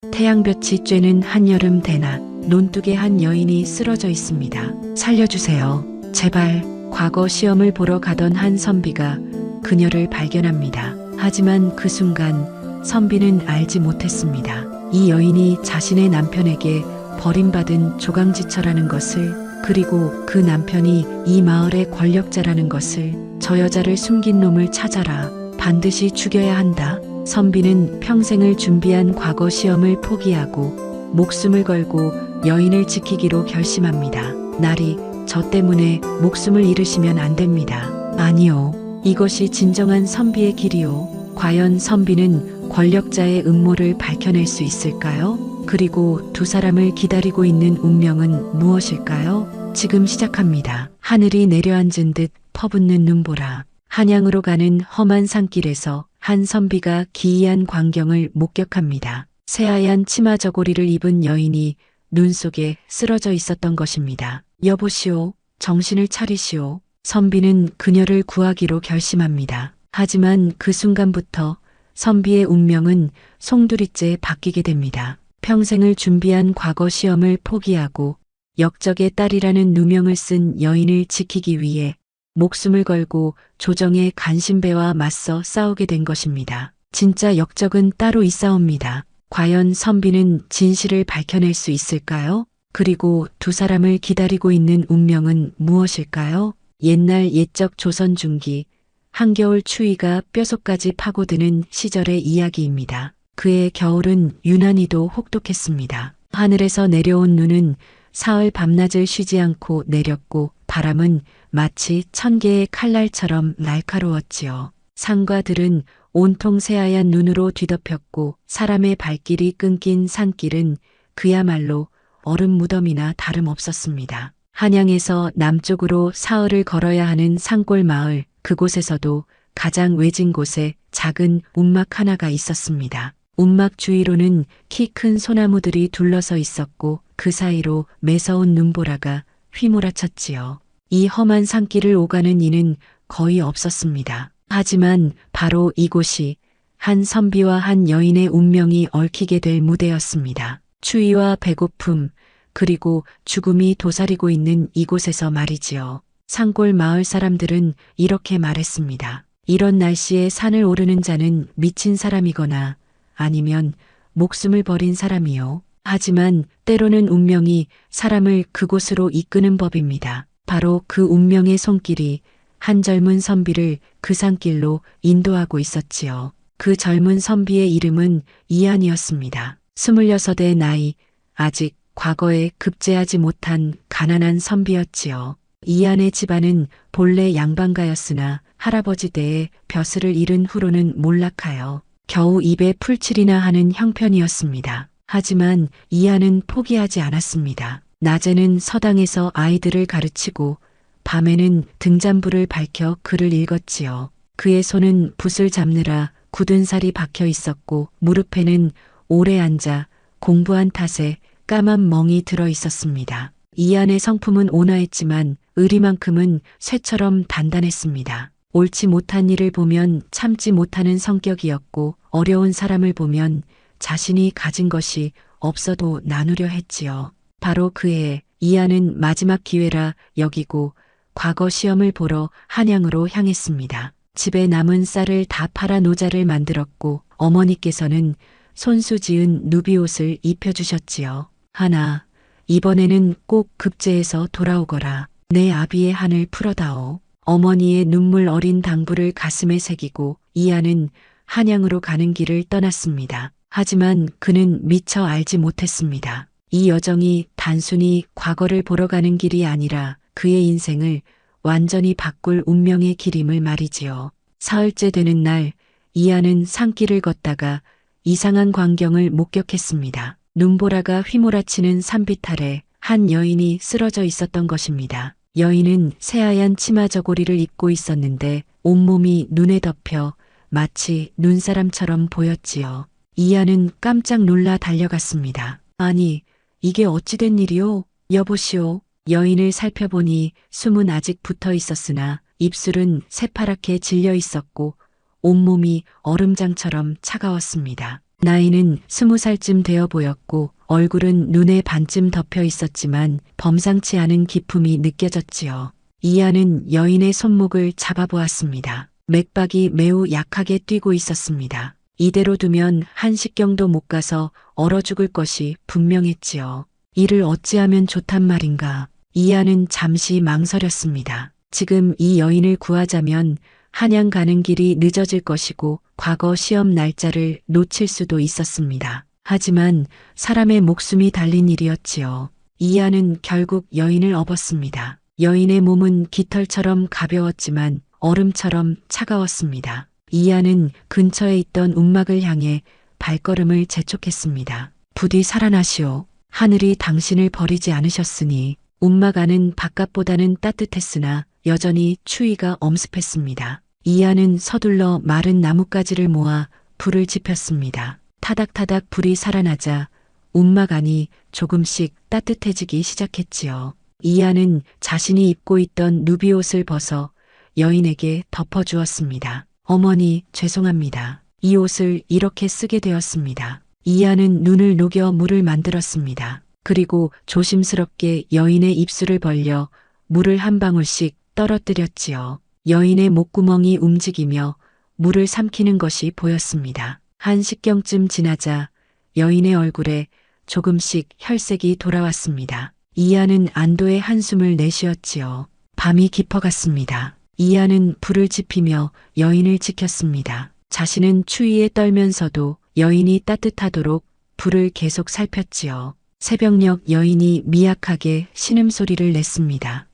태양볕이 쬐는 한여름 대낮, 논둑에 한 여인이 쓰러져 있습니다. 살려주세요. 제발. 과거 시험을 보러 가던 한 선비가 그녀를 발견합니다. 하지만 그 순간 선비는 알지 못했습니다. 이 여인이 자신의 남편에게 버림받은 조강지처라는 것을, 그리고 그 남편이 이 마을의 권력자라는 것을. 저 여자를 숨긴 놈을 찾아라. 반드시 죽여야 한다. 선비는 평생을 준비한 과거 시험을 포기하고 목숨을 걸고 여인을 지키기로 결심합니다. 나리, 저 때문에 목숨을 잃으시면 안 됩니다. 아니요. 이것이 진정한 선비의 길이요. 과연 선비는 권력자의 음모를 밝혀낼 수 있을까요? 그리고 두 사람을 기다리고 있는 운명은 무엇일까요? 지금 시작합니다. 하늘이 내려앉은 듯 퍼붓는 눈보라. 한양으로 가는 험한 산길에서 한 선비가 기이한 광경을 목격합니다. 새하얀 치마 저고리를 입은 여인이 눈 속에 쓰러져 있었던 것입니다. 여보시오, 정신을 차리시오. 선비는 그녀를 구하기로 결심합니다. 하지만 그 순간부터 선비의 운명은 송두리째 바뀌게 됩니다. 평생을 준비한 과거 시험을 포기하고 역적의 딸이라는 누명을 쓴 여인을 지키기 위해 목숨을 걸고 조정의 간신배와 맞서 싸우게 된 것입니다. 진짜 역적은 따로 있사옵니다. 과연 선비는 진실을 밝혀낼 수 있을까요? 그리고 두 사람을 기다리고 있는 운명은 무엇일까요? 옛날 옛적 조선 중기, 한겨울 추위가 뼛속까지 파고드는 시절의 이야기입니다. 그의 겨울은 유난히도 혹독했습니다. 하늘에서 내려온 눈은 사흘 밤낮을 쉬지 않고 내렸고 바람은 마치 1000개의 칼날처럼 날카로웠지요. 산과 들은 온통 새하얀 눈으로 뒤덮였고 사람의 발길이 끊긴 산길은 그야말로 얼음 무덤이나 다름없었습니다. 한양에서 남쪽으로 사흘을 걸어야 하는 산골 마을, 그곳에서도 가장 외진 곳에 작은 움막 하나가 있었습니다. 움막 주위로는 키 큰 소나무들이 둘러서 있었고 그 사이로 매서운 눈보라가 휘몰아쳤지요. 이 험한 산길을 오가는 이는 거의 없었습니다. 하지만 바로 이곳이 한 선비와 한 여인의 운명이 얽히게 될 무대였습니다. 추위와 배고픔, 그리고 죽음이 도사리고 있는 이곳에서 말이지요. 산골 마을 사람들은 이렇게 말했습니다. 이런 날씨에 산을 오르는 자는 미친 사람이거나 아니면 목숨을 버린 사람이요. 하지만 때로는 운명이 사람을 그곳으로 이끄는 법입니다. 바로 그 운명의 손길이 한 젊은 선비를 그 산길로 인도하고 있었지요. 그 젊은 선비의 이름은 이한이었습니다. 26의 나이, 아직 과거에 급제하지 못한 가난한 선비였지요. 이한의 집안은 본래 양반가였으나 할아버지 때에 벼슬을 잃은 후로는 몰락하여 겨우 입에 풀칠이나 하는 형편이었습니다. 하지만 이한은 포기하지 않았습니다. 낮에는 서당에서 아이들을 가르치고 밤에는 등잔불을 밝혀 글을 읽었지요. 그의 손은 붓을 잡느라 굳은 살이 박혀 있었고 무릎에는 오래 앉아 공부한 탓에 까만 멍이 들어 있었습니다. 이한의 성품은 온화했지만 의리만큼은 쇠처럼 단단했습니다. 옳지 못한 일을 보면 참지 못하는 성격이었고 어려운 사람을 보면 자신이 가진 것이 없어도 나누려 했지요. 바로 그해 이한은 마지막 기회라 여기고 과거 시험을 보러 한양으로 향했습니다. 집에 남은 쌀을 다 팔아 노자를 만들었고 어머니께서는 손수 지은 누비옷을 입혀주셨지요. 하나, 이번에는 꼭 급제해서 돌아오거라. 내 아비의 한을 풀어다오. 어머니의 눈물 어린 당부를 가슴에 새기고 이한은 한양으로 가는 길을 떠났습니다. 하지만 그는 미처 알지 못했습니다. 이 여정이 단순히 과거를 보러 가는 길이 아니라 그의 인생을 완전히 바꿀 운명의 길임을 말이지요. 사흘째 되는 날 이한은 산길을 걷다가 이상한 광경을 목격했습니다. 눈보라가 휘몰아치는 산빛 아래 한 여인이 쓰러져 있었던 것입니다. 여인은 새하얀 치마 저고리를 입고 있었는데 온몸이 눈에 덮여 마치 눈사람처럼 보였지요. 이한은 깜짝 놀라 달려갔습니다. 아니, 이게 어찌된 일이오? 여보시오. 여인을 살펴보니 숨은 아직 붙어 있었으나 입술은 새파랗게 질려 있었고 온몸이 얼음장처럼 차가웠습니다. 나이는 20살쯤 되어 보였고 얼굴은 눈에 반쯤 덮여 있었지만 범상치 않은 기품이 느껴졌지요. 이하는 여인의 손목을 잡아보았습니다. 맥박이 매우 약하게 뛰고 있었습니다. 이대로 두면 한식경도 못 가서 얼어 죽을 것이 분명했지요. 이를 어찌하면 좋단 말인가. 이하는 잠시 망설였습니다. 지금 이 여인을 구하자면 한양 가는 길이 늦어질 것이고 과거 시험 날짜를 놓칠 수도 있었습니다. 하지만 사람의 목숨이 달린 일이었지요. 이하는 결국 여인을 업었습니다. 여인의 몸은 깃털처럼 가벼웠지만 얼음처럼 차가웠습니다. 이하는 근처에 있던 움막을 향해 발걸음을 재촉했습니다. 부디 살아나시오. 하늘이 당신을 버리지 않으셨으니. 움막 안은 바깥보다는 따뜻했으나 여전히 추위가 엄습했습니다. 이하는 서둘러 마른 나뭇가지를 모아 불을 지폈습니다. 타닥타닥 불이 살아나자 움막 안이 조금씩 따뜻해지기 시작했지요. 이하는 자신이 입고 있던 누비옷을 벗어 여인에게 덮어주었습니다. 어머니, 죄송합니다. 이 옷을 이렇게 쓰게 되었습니다. 이하는 눈을 녹여 물을 만들었습니다. 그리고 조심스럽게 여인의 입술을 벌려 물을 한 방울씩 떨어뜨렸지요. 여인의 목구멍이 움직이며 물을 삼키는 것이 보였습니다. 한 식경쯤 지나자 여인의 얼굴에 조금씩 혈색이 돌아왔습니다. 이하는 안도의 한숨을 내쉬었지요. 밤이 깊어갔습니다. 이하는 불을 지피며 여인을 지켰습니다. 자신은 추위에 떨면서도 여인이 따뜻하도록 불을 계속 살폈지요. 새벽녘 여인이 미약하게 신음소리를 냈습니다.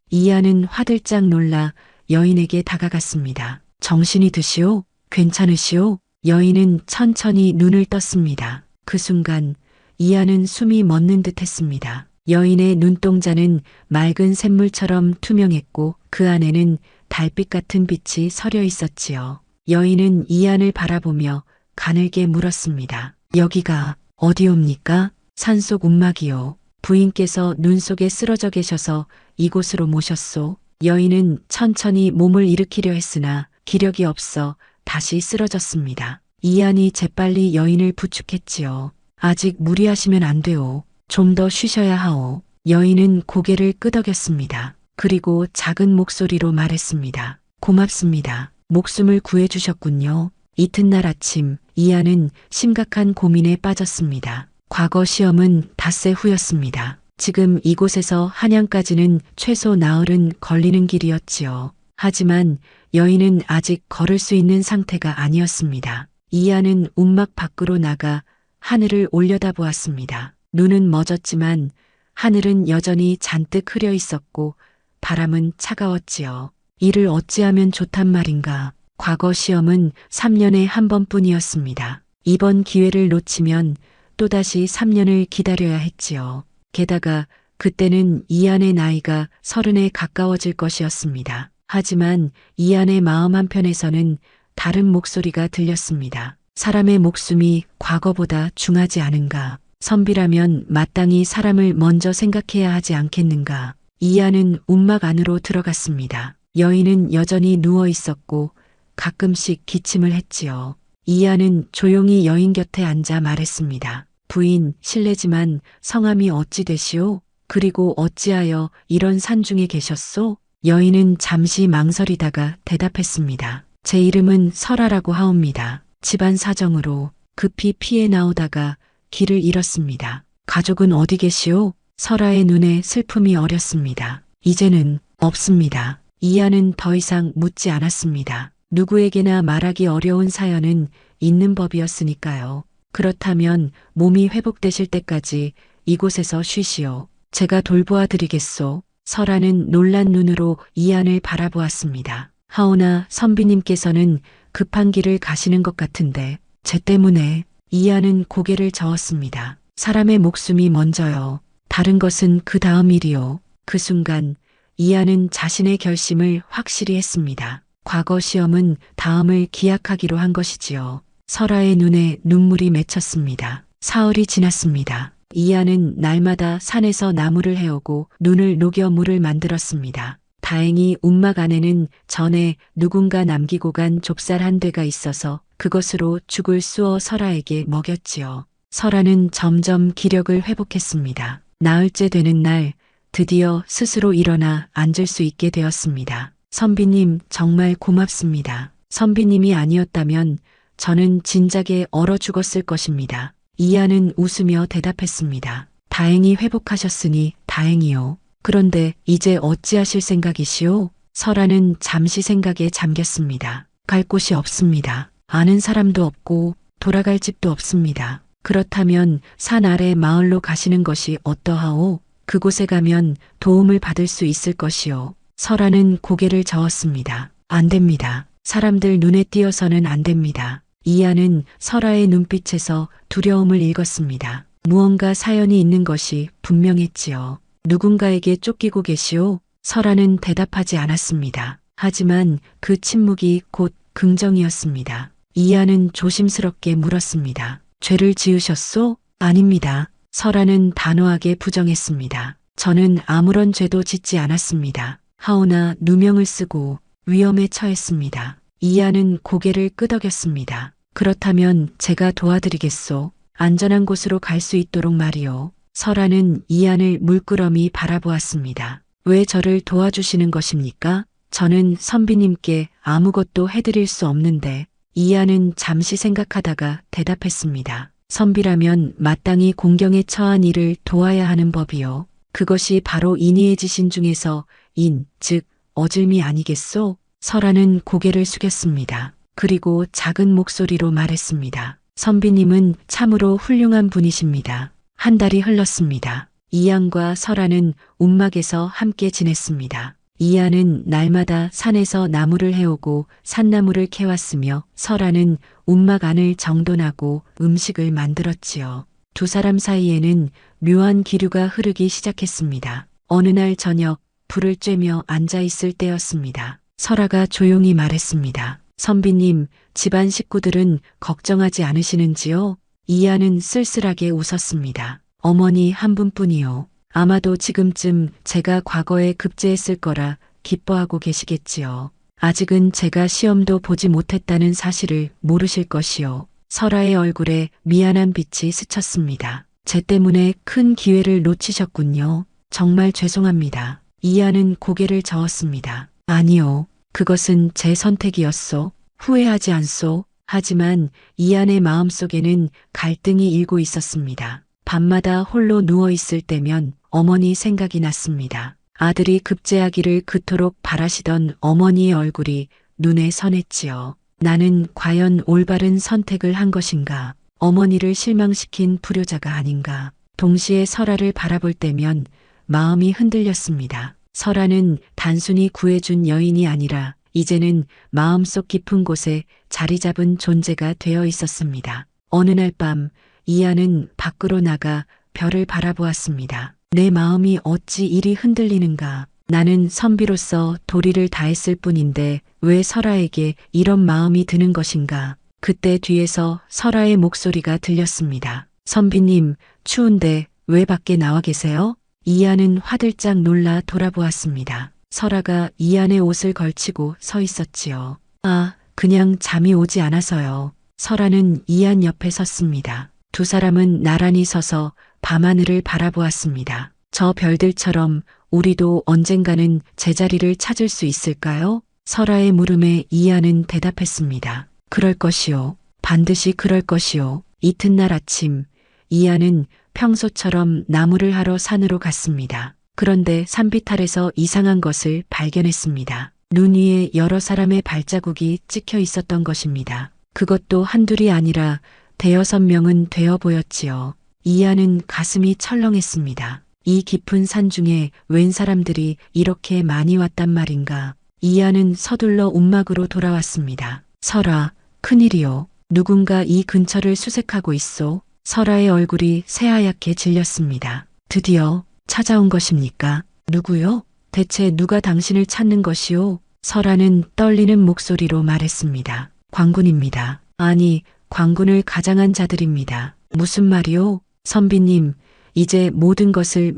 이하는 화들짝 놀라 여인에게 다가갔습니다. 정신이 드시오? 괜찮으시오? 여인은 천천히 눈을 떴습니다. 그 순간 이하는 숨이 멎는 듯 했습니다. 여인의 눈동자는 맑은 샘물처럼 투명했고 그 안에는 달빛 같은 빛이 서려 있었지요. 여인은 이하를 바라보며 가늘게 물었습니다. 여기가 어디옵니까? 산속 움막이요. 부인께서 눈 속에 쓰러져 계셔서 이곳으로 모셨소. 여인은 천천히 몸을 일으키려 했으나 기력이 없어 다시 쓰러졌습니다. 이한이 재빨리 여인을 부축했지요. 아직 무리하시면 안 돼요. 좀 더 쉬셔야 하오. 여인은 고개를 끄덕였습니다. 그리고 작은 목소리로 말했습니다. 고맙습니다. 목숨을 구해주셨군요. 이튿날 아침 이한은 심각한 고민에 빠졌습니다. 과거 시험은 닷새 후였습니다. 지금 이곳에서 한양까지는 최소 나흘은 걸리는 길이었지요. 하지만 여인은 아직 걸을 수 있는 상태가 아니었습니다. 이하는 움막 밖으로 나가 하늘을 올려다보았습니다. 눈은 멎었지만 하늘은 여전히 잔뜩 흐려 있었고 바람은 차가웠지요. 이를 어찌하면 좋단 말인가. 과거 시험은 3년에 한 번뿐이었습니다. 이번 기회를 놓치면 또다시 3년을 기다려야 했지요. 게다가 그때는 이한의 나이가 30에 가까워질 것이었습니다. 하지만 이한의 마음 한편에서는 다른 목소리가 들렸습니다. 사람의 목숨이 과거보다 중하지 않은가. 선비라면 마땅히 사람을 먼저 생각해야 하지 않겠는가. 이한은 움막 안으로 들어갔습니다. 여인은 여전히 누워 있었고 가끔씩 기침을 했지요. 이한은 조용히 여인 곁에 앉아 말했습니다. 부인, 실례지만 성함이 어찌 되시오? 그리고 어찌하여 이런 산중에 계셨소? 여인은 잠시 망설이다가 대답했습니다. 제 이름은 설아라고 하옵니다. 집안 사정으로 급히 피해 나오다가 길을 잃었습니다. 가족은 어디 계시오? 설아의 눈에 슬픔이 어렸습니다. 이제는 없습니다. 이하는 더 이상 묻지 않았습니다. 누구에게나 말하기 어려운 사연은 있는 법이었으니까요. 그렇다면 몸이 회복되실 때까지 이곳에서 쉬시오. 제가 돌보아 드리겠소. 설아는 놀란 눈으로 이한을 바라보았습니다. 하오나 선비님께서는 급한 길을 가시는 것 같은데 제 때문에. 이한은 고개를 저었습니다. 사람의 목숨이 먼저요. 다른 것은 그 다음 일이요. 그 순간 이한은 자신의 결심을 확실히 했습니다. 과거 시험은 다음을 기약하기로 한 것이지요. 설아의 눈에 눈물이 맺혔습니다. 사흘이 지났습니다. 이하는 날마다 산에서 나무를 해오고 눈을 녹여 물을 만들었습니다. 다행히 움막 안에는 전에 누군가 남기고 간 좁쌀 한 대가 있어서 그것으로 죽을 쑤어 설아에게 먹였지요. 설아는 점점 기력을 회복했습니다. 나흘째 되는 날 드디어 스스로 일어나 앉을 수 있게 되었습니다. 선비님 정말 고맙습니다. 선비님이 아니었다면 저는 진작에 얼어 죽었을 것입니다. 이하는 웃으며 대답했습니다. 다행히 회복하셨으니 다행이요. 그런데 이제 어찌하실 생각이시오? 설아는 잠시 생각에 잠겼습니다. 갈 곳이 없습니다. 아는 사람도 없고 돌아갈 집도 없습니다. 그렇다면 산 아래 마을로 가시는 것이 어떠하오? 그곳에 가면 도움을 받을 수 있을 것이요. 설아는 고개를 저었습니다. 안 됩니다. 사람들 눈에 띄어서는 안 됩니다. 이하는 설아의 눈빛에서 두려움을 읽었습니다. 무언가 사연이 있는 것이 분명했지요. 누군가에게 쫓기고 계시오? 설아는 대답하지 않았습니다. 하지만 그 침묵이 곧 긍정이었습니다. 이하는 조심스럽게 물었습니다. 죄를 지으셨소? 아닙니다. 설아는 단호하게 부정했습니다. 저는 아무런 죄도 짓지 않았습니다. 하오나 누명을 쓰고 위험에 처했습니다. 이하는 고개를 끄덕였습니다. 그렇다면 제가 도와드리겠소. 안전한 곳으로 갈 수 있도록 말이오. 설아는 이하를 물끄러미 바라보았습니다. 왜 저를 도와주시는 것입니까? 저는 선비님께 아무것도 해드릴 수 없는데. 이하는 잠시 생각하다가 대답했습니다. 선비라면 마땅히 공경에 처한 이를 도와야 하는 법이요. 그것이 바로 인의의 지신 중에서 인, 즉 어질미 아니겠소? 설아는 고개를 숙였습니다. 그리고 작은 목소리로 말했습니다. 선비님은 참으로 훌륭한 분이십니다. 한 달이 흘렀습니다. 이하과 설아는 움막에서 함께 지냈습니다. 이하는 날마다 산에서 나무를 해오고 산나무를 캐왔으며 설아는 움막 안을 정돈하고 음식을 만들었지요. 두 사람 사이에는 묘한 기류가 흐르기 시작했습니다. 어느 날 저녁 불을 쬐며 앉아 있을 때였습니다. 설아가 조용히 말했습니다. 선비님, 집안 식구들은 걱정하지 않으시는지요? 이하는 쓸쓸하게 웃었습니다. 어머니 한 분뿐이요. 아마도 지금쯤 제가 과거에 급제했을 거라 기뻐하고 계시겠지요. 아직은 제가 시험도 보지 못했다는 사실을 모르실 것이요. 설아의 얼굴에 미안한 빛이 스쳤습니다. 제 때문에 큰 기회를 놓치셨군요. 정말 죄송합니다. 이하는 고개를 저었습니다. 아니요. 그것은 제 선택이었소. 후회하지 않소. 하지만 이하의 마음속에는 갈등이 일고 있었습니다. 밤마다 홀로 누워있을 때면 어머니 생각이 났습니다. 아들이 급제하기를 그토록 바라시던 어머니의 얼굴이 눈에 선했지요. 나는 과연 올바른 선택을 한 것인가? 어머니를 실망시킨 불효자가 아닌가? 동시에 설아를 바라볼 때면 마음이 흔들렸습니다. 설아는 단순히 구해준 여인이 아니라 이제는 마음속 깊은 곳에 자리 잡은 존재가 되어 있었습니다. 어느 날 밤 이하는 밖으로 나가 별을 바라보았습니다. 내 마음이 어찌 이리 흔들리는가. 나는 선비로서 도리를 다했을 뿐인데 왜 설아에게 이런 마음이 드는 것인가. 그때 뒤에서 설아의 목소리가 들렸습니다. 선비님, 추운데 왜 밖에 나와 계세요? 이하는 화들짝 놀라 돌아보았습니다. 설아가 이하의 옷을 걸치고 서 있었지요. 아, 그냥 잠이 오지 않아서요. 설아는 이하 옆에 섰습니다. 두 사람은 나란히 서서 밤하늘을 바라보았습니다. 저 별들처럼 우리도 언젠가는 제자리를 찾을 수 있을까요? 설아의 물음에 이하는 대답했습니다. 그럴 것이요. 반드시 그럴 것이요. 이튿날 아침 이하는 평소처럼 나무를 하러 산으로 갔습니다. 그런데 산비탈에서 이상한 것을 발견했습니다. 눈 위에 여러 사람의 발자국이 찍혀 있었던 것입니다. 그것도 한둘이 아니라 대여섯 명은 되어 보였지요. 이하는 가슴이 철렁했습니다. 이 깊은 산 중에 웬 사람들이 이렇게 많이 왔단 말인가. 이하는 서둘러 움막으로 돌아왔습니다. 설아, 큰일이요. 누군가 이 근처를 수색하고 있소. 설아의 얼굴이 새하얗게 질렸습니다. 드디어 찾아온 것입니까? 누구요? 대체 누가 당신을 찾는 것이오? 설아는 떨리는 목소리로 말했습니다. 광군입니다. 아니, 광군을 가장한 자들입니다. 무슨 말이오? 선비님, 이제 모든 것을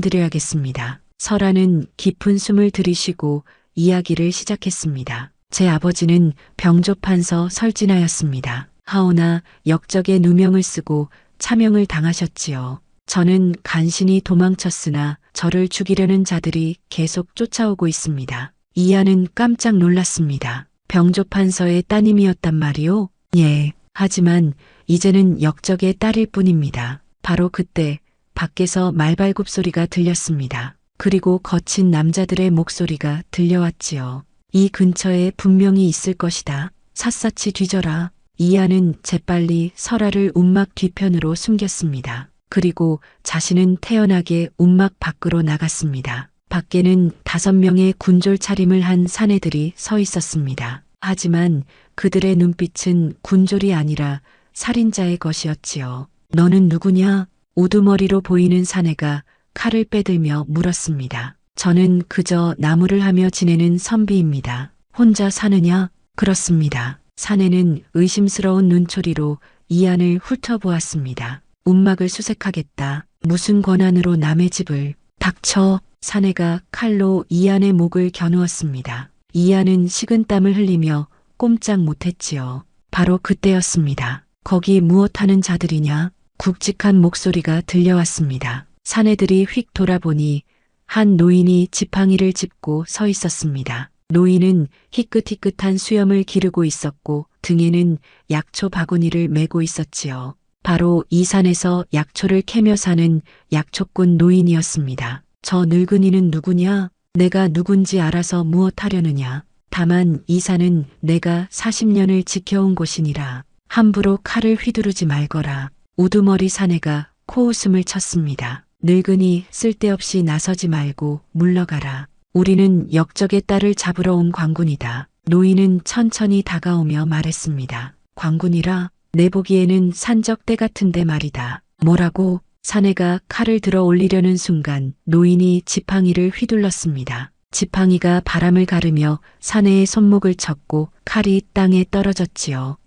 말씀드려야겠습니다. 설아는 깊은 숨을 들이쉬고 이야기를 시작했습니다. 제 아버지는 병조판서 설진하였습니다. 하오나 역적의 누명을 쓰고 차명을 당하셨지요. 저는 간신히 도망쳤으나 저를 죽이려는 자들이 계속 쫓아오고 있습니다. 이하는 깜짝 놀랐습니다. 병조판서의 따님이었단 말이오? 예. 하지만 이제는 역적의 딸일 뿐입니다. 바로 그때 밖에서 말발굽 소리가 들렸습니다. 그리고 거친 남자들의 목소리가 들려왔지요. 이 근처에 분명히 있을 것이다. 샅샅이 뒤져라. 이하는 재빨리 설아를 움막 뒤편으로 숨겼습니다. 그리고 자신은 태연하게 움막 밖으로 나갔습니다. 밖에는 5명의 군졸 차림을 한 사내들이 서 있었습니다. 하지만 그들의 눈빛은 군졸이 아니라 살인자의 것이었지요. 너는 누구냐? 우두머리로 보이는 사내가 칼을 빼들며 물었습니다. 저는 그저 나무를 하며 지내는 선비입니다. 혼자 사느냐? 그렇습니다. 사내는 의심스러운 눈초리로 이안을 훑어보았습니다. 움막을 수색하겠다. 무슨 권한으로 남의 집을? 닥쳐. 사내가 칼로 이안의 목을 겨누었습니다. 이안은 식은땀을 흘리며 꼼짝 못했지요. 바로 그때였습니다. 거기 무엇하는 자들이냐? 굵직한 목소리가 들려왔습니다. 사내들이 휙 돌아보니 한 노인이 지팡이를 짚고 서 있었습니다. 노인은 희끗희끗한 수염을 기르고 있었고 등에는 약초 바구니를 메고 있었지요. 바로 이 산에서 약초를 캐며 사는 약초꾼 노인이었습니다. 저 늙은이는 누구냐? 내가 누군지 알아서 무엇하려느냐? 다만 이 산은 내가 40년을 지켜온 곳이니라. 함부로 칼을 휘두르지 말거라. 우두머리 사내가 코웃음을 쳤습니다. 늙은이 쓸데없이 나서지 말고 물러가라. 우리는 역적의 딸을 잡으러 온 광군이다. 노인은 천천히 다가오며 말했습니다. 광군이라? 내 보기에는 산적 떼 같은데 말이다. 뭐라고? 사내가 칼을 들어 올리려는 순간 노인이 지팡이를 휘둘렀습니다. 지팡이가 바람을 가르며 사내의 손목을 쳤고 칼이 땅에 떨어졌지요.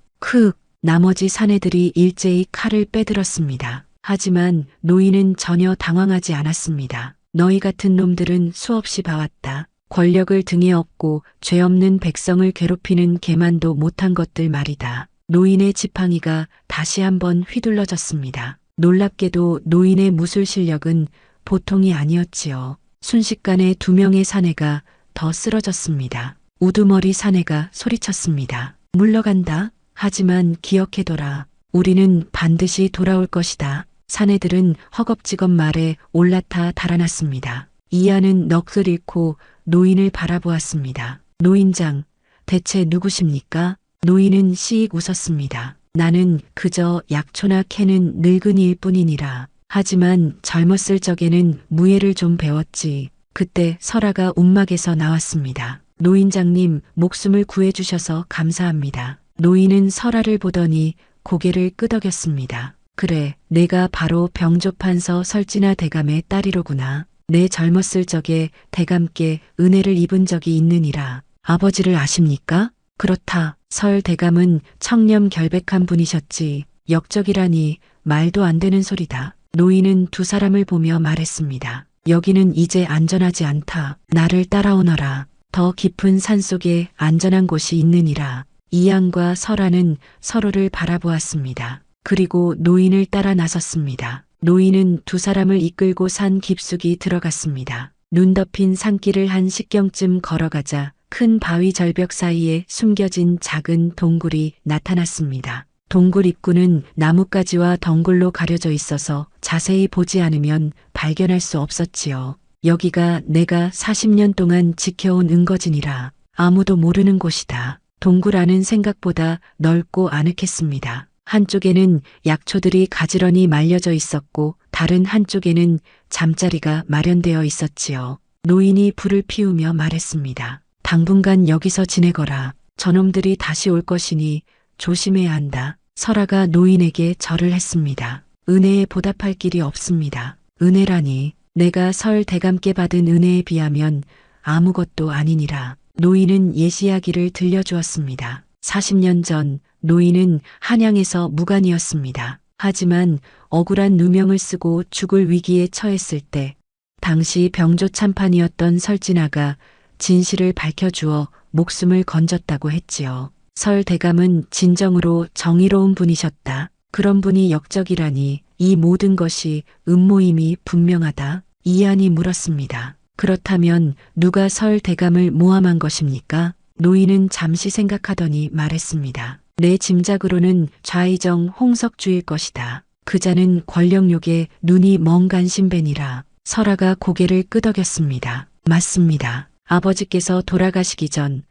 나머지 사내들이 일제히 칼을 빼들었습니다. 하지만 노인은 전혀 당황하지 않았습니다. 너희 같은 놈들은 수없이 봐왔다. 권력을 등에 업고 죄 없는 백성을 괴롭히는 개만도 못한 것들 말이다. 노인의 지팡이가 다시 한번 휘둘러졌습니다. 놀랍게도 노인의 무술 실력은 보통이 아니었지요. 순식간에 2명의 사내가 더 쓰러졌습니다. 우두머리 사내가 소리쳤습니다. 물러간다. 하지만 기억해둬라. 우리는 반드시 돌아올 것이다. 사내들은 허겁지겁 말에 올라타 달아났습니다. 이하는 넋을 잃고 노인을 바라보았습니다. 노인장, 대체 누구십니까? 노인은 씩 웃었습니다. 나는 그저 약초나 캐는 늙은이일 뿐이니라. 하지만 젊었을 적에는 무예를 좀 배웠지. 그때 설아가 움막에서 나왔습니다. 노인장님, 목숨을 구해주셔서 감사합니다. 노인은 설아를 보더니 고개를 끄덕였습니다. 그래, 내가 바로 병조판서 설진아 대감의 딸이로구나. 내 젊었을 적에 대감께 은혜를 입은 적이 있느니라. 아버지를 아십니까? 그렇다. 설 대감은 청렴 결백한 분이셨지. 역적이라니 말도 안 되는 소리다. 노인은 2 사람을 보며 말했습니다. 여기는 이제 안전하지 않다. 나를 따라오너라. 더 깊은 산속에 안전한 곳이 있느니라. 이양과 설아는 서로를 바라보았습니다. 그리고 노인을 따라 나섰습니다. 노인은 2 사람을 이끌고 산 깊숙이 들어갔습니다. 눈 덮인 산길을 한 10경쯤 걸어가자 큰 바위 절벽 사이에 숨겨진 작은 동굴이 나타났습니다. 동굴 입구는 나뭇가지와 덩굴로 가려져 있어서 자세히 보지 않으면 발견할 수 없었지요. 여기가 내가 40년 동안 지켜온 은거지니라. 아무도 모르는 곳이다. 동굴 안은 생각보다 넓고 아늑했습니다. 한쪽에는 약초들이 가지런히 말려져 있었고 다른 한쪽에는 잠자리가 마련되어 있었지요. 노인이 불을 피우며 말했습니다. 당분간 여기서 지내거라. 저놈들이 다시 올 것이니 조심해야 한다. 설아가 노인에게 절을 했습니다. 은혜에 보답할 길이 없습니다. 은혜라니 내가 설 대감께 받은 은혜에 비하면 아무것도 아니니라. 노인은 예시이야기를 들려주었습니다. 40년 전 노인은 한양에서 무관이었습니다. 하지만 억울한 누명을 쓰고 죽을 위기에 처했을 때 당시 병조 참판이었던 설진아가 진실을 밝혀주어 목숨을 건졌다고 했지요. 설 대감은 진정으로 정의로운 분이셨다. 그런 분이 역적이라니 이 모든 것이 음모임이 분명하다. 이안이 물었습니다. 그렇다면 누가 설 대감을 모함한 것입니까? 노인은 잠시 생각하더니 말했습니다. 내 짐작으로는 좌의정 홍석주일 것이다. 그자는 권력욕에 눈이 먼 간신배니라. 설아가 고개를 끄덕였습니다. 맞습니다. 아버지께서 돌아가시기 전